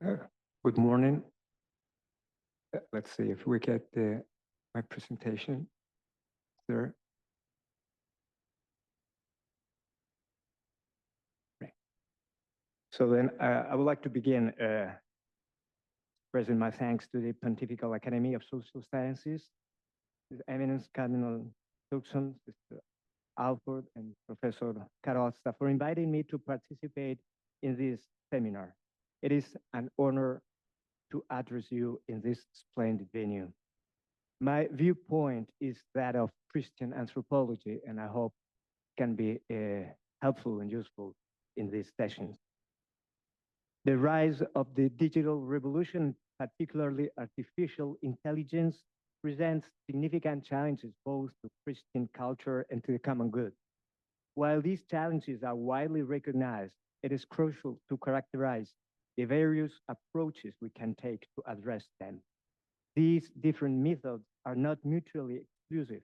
Uh, Good morning. Let's see if we get my presentation there. Right. So then I would like to begin expressing my thanks to the Pontifical Academy of Social Sciences, His Eminence Cardinal Tucson, Sister Alford, and Professor Carosta for inviting me to participate in this seminar. It is an honor to address you in this splendid venue. My viewpoint is that of Christian anthropology, and I hope can be helpful and useful in these sessions. The rise of the digital revolution, particularly artificial intelligence, presents significant challenges both to Christian culture and to the common good. While these challenges are widely recognized, it is crucial to characterize the various approaches we can take to address them. These different methods are not mutually exclusive.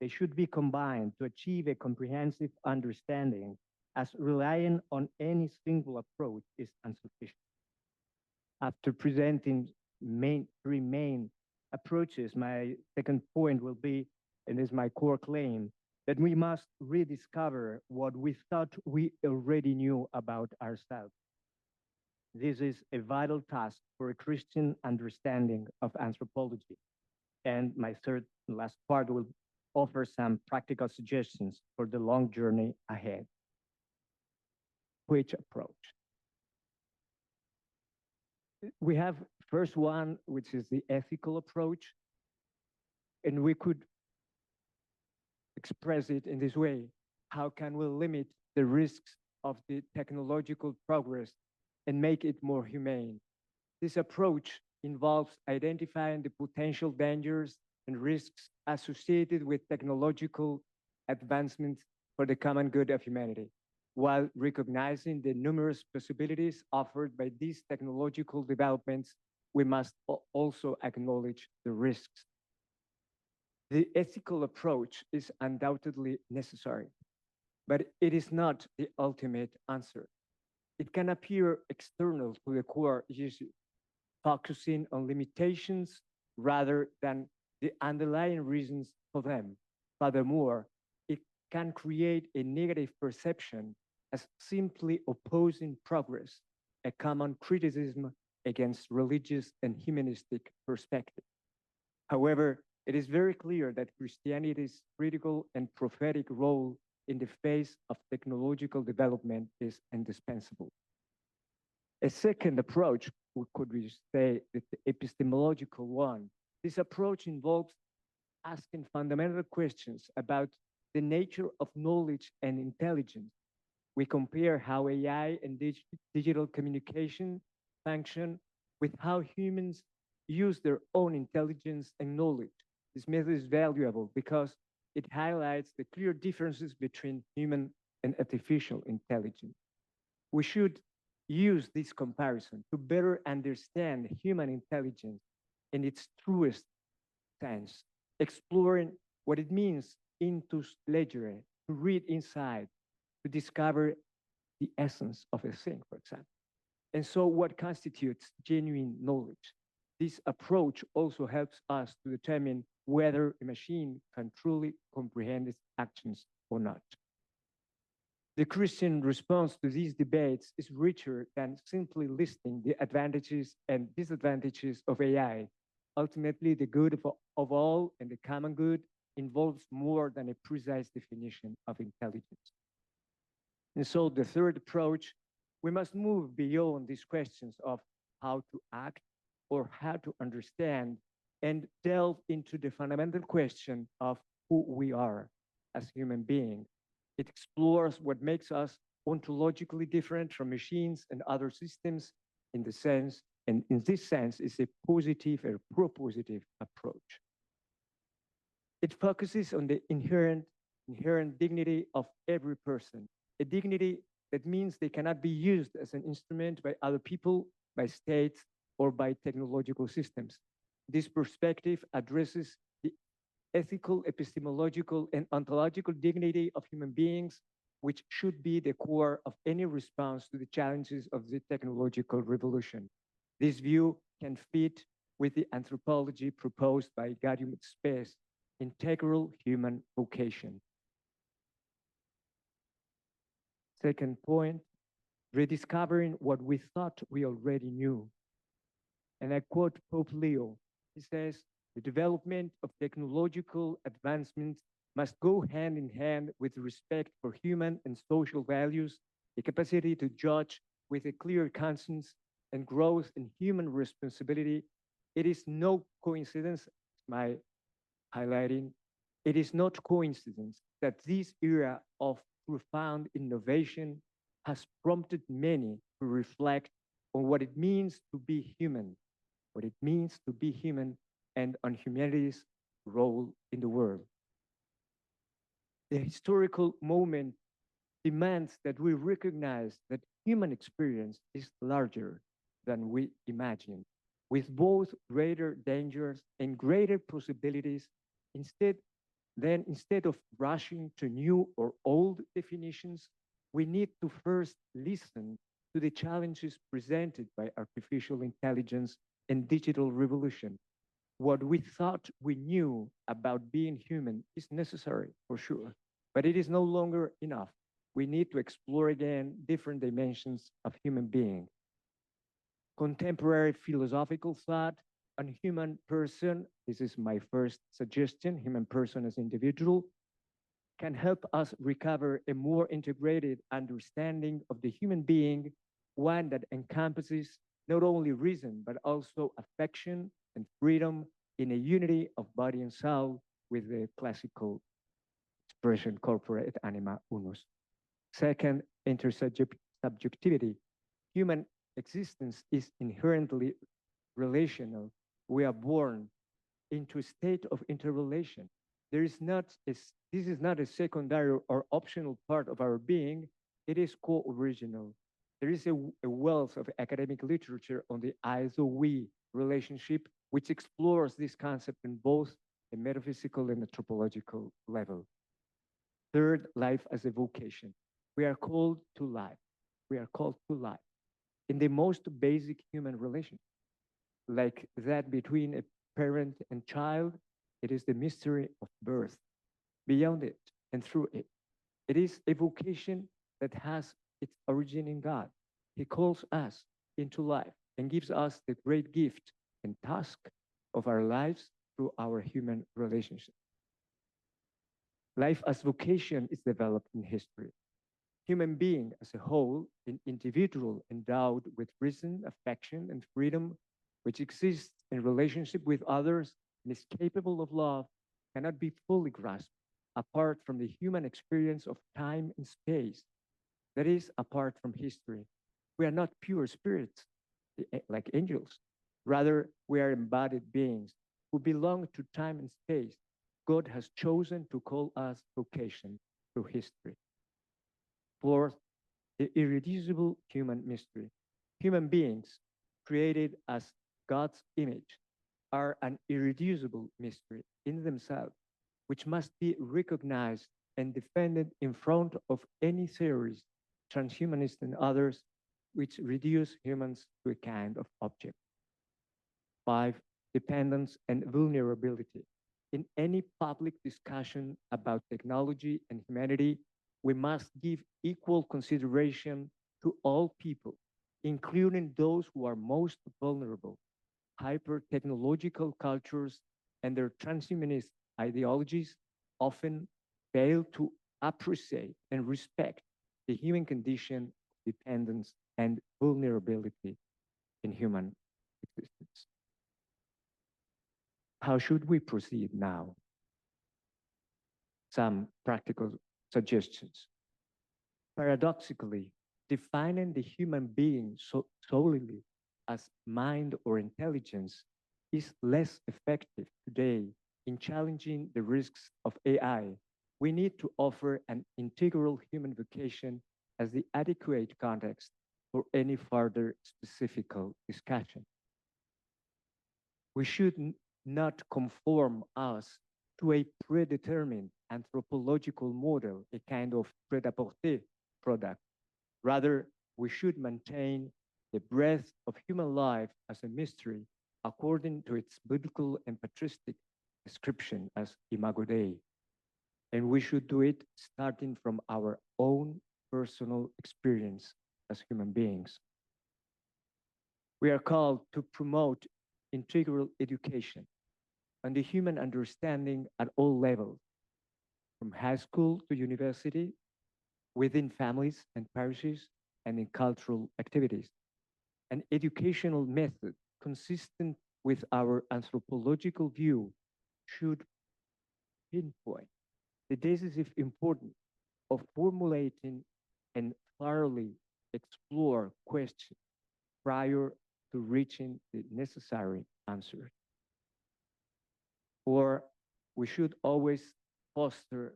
They should be combined to achieve a comprehensive understanding, as relying on any single approach is insufficient. After presenting three main approaches, my second point will be, and is my core claim, that we must rediscover what we thought we already knew about ourselves. This is a vital task for a Christian understanding of anthropology. And my third and last part will offer some practical suggestions for the long journey ahead. Which approach? We have first one, which is the ethical approach, and we could express it in this way. How can we limit the risks of the technological progress and make it more humane? This approach involves identifying the potential dangers and risks associated with technological advancements for the common good of humanity, while recognizing the numerous possibilities offered by these technological developments. We must also acknowledge the risks. The ethical approach is undoubtedly necessary, but it is not the ultimate answer. It can appear external to the core issue, focusing on limitations rather than the underlying reasons for them. Furthermore, it can create a negative perception as simply opposing progress, a common criticism against religious and humanistic perspective. However, it is very clear that Christianity's critical and prophetic role in the face of technological development is indispensable. A second approach, could we say, the epistemological one. This approach involves asking fundamental questions about the nature of knowledge and intelligence. We compare how AI and digital communication function with how humans use their own intelligence and knowledge. This method is valuable because it highlights the clear differences between human and artificial intelligence. We should use this comparison to better understand human intelligence in its truest sense, exploring what it means intus legere, to read inside, to discover the essence of a thing, for example. And so what constitutes genuine knowledge? This approach also helps us to determine whether a machine can truly comprehend its actions or not. The Christian response to these debates is richer than simply listing the advantages and disadvantages of AI. Ultimately, the good of all and the common good involves more than a precise definition of intelligence. And so the third approach, we must move beyond these questions of how to act or how to understand and delve into the fundamental question of who we are as human beings. It explores what makes us ontologically different from machines and other systems in the sense, and in this sense, is a positive or propositive approach. It focuses on the inherent dignity of every person, a dignity that means they cannot be used as an instrument by other people, by states, or by technological systems. This perspective addresses the ethical, epistemological, and ontological dignity of human beings, which should be the core of any response to the challenges of the technological revolution. This view can fit with the anthropology proposed by Gaudium et Spes, integral human vocation. Second point, rediscovering what we thought we already knew. And I quote Pope Leo. He says, the development of technological advancements must go hand in hand with respect for human and social values, the capacity to judge with a clear conscience, and growth in human responsibility. It is no coincidence, my highlighting, it is not coincidence that this era of profound innovation has prompted many to reflect on what it means to be human, what it means to be human, and on humanity's role in the world. The historical moment demands that we recognize that human experience is larger than we imagine, with both greater dangers and greater possibilities. Instead of rushing to new or old definitions, we need to first listen to the challenges presented by artificial intelligence and digital revolution. What we thought we knew about being human is necessary, for sure, but it is no longer enough. We need to explore again different dimensions of human being. Contemporary philosophical thought on human person, this is my first suggestion, human person as individual, can help us recover a more integrated understanding of the human being, one that encompasses not only reason, but also affection and freedom in a unity of body and soul with the classical expression corpora et anima unus. Second, intersubjectivity. Human existence is inherently relational. We are born into a state of interrelation. There is not a, this is not a secondary or optional part of our being. It is co-original. There is a wealth of academic literature on the I-we relationship, which explores this concept in both a metaphysical and anthropological level. Third, life as a vocation. We are called to life. We are called to life in the most basic human relationship, like that between a parent and child. It is the mystery of birth. Beyond it and through it, it is a vocation that has its origin in God. He calls us into life and gives us the great gift and task of our lives through our human relationship. Life as vocation is developed in history. Human being as a whole, an individual endowed with reason, affection, and freedom, which exists in relationship with others and is capable of love, cannot be fully grasped apart from the human experience of time and space, that is, apart from history. We are not pure spirits like angels. Rather, we are embodied beings who belong to time and space. God has chosen to call us vocation through history. Fourth, the irreducible human mystery. Human beings, created as God's image, are an irreducible mystery in themselves, which must be recognized and defended in front of any theories, transhumanist and others, which reduce humans to a kind of object. Five, dependence and vulnerability. In any public discussion about technology and humanity, we must give equal consideration to all people, including those who are most vulnerable. Hyper-technological cultures and their transhumanist ideologies often fail to appreciate and respect the human condition, dependence, and vulnerability in human existence. How should we proceed now? Some practical suggestions. Paradoxically, defining the human being solely as mind or intelligence is less effective today in challenging the risks of AI. We need to offer an integral human vocation as the adequate context for any further specific discussion. We should not conform us to a predetermined anthropological model, a kind of pret-à-porter product. Rather, we should maintain the breadth of human life as a mystery according to its biblical and patristic description as Imago Dei. And we should do it starting from our own personal experience as human beings. We are called to promote integral education and the human understanding at all levels, from high school to university, within families and parishes, and in cultural activities. An educational method consistent with our anthropological view should pinpoint the decisive importance of formulating and thoroughly explore questions prior to reaching the necessary answers. Or we should always foster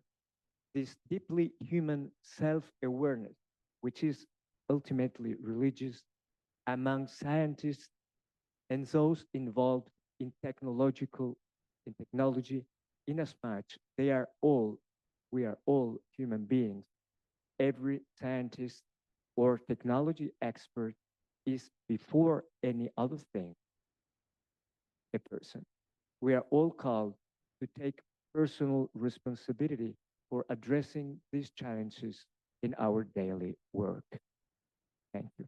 this deeply human self-awareness, which is ultimately religious, among scientists and those involved in technology, inasmuch they are all, we are all human beings. Every scientist or technology expert is before any other thing a person. We are all called to take personal responsibility for addressing these challenges in our daily work. Thank you.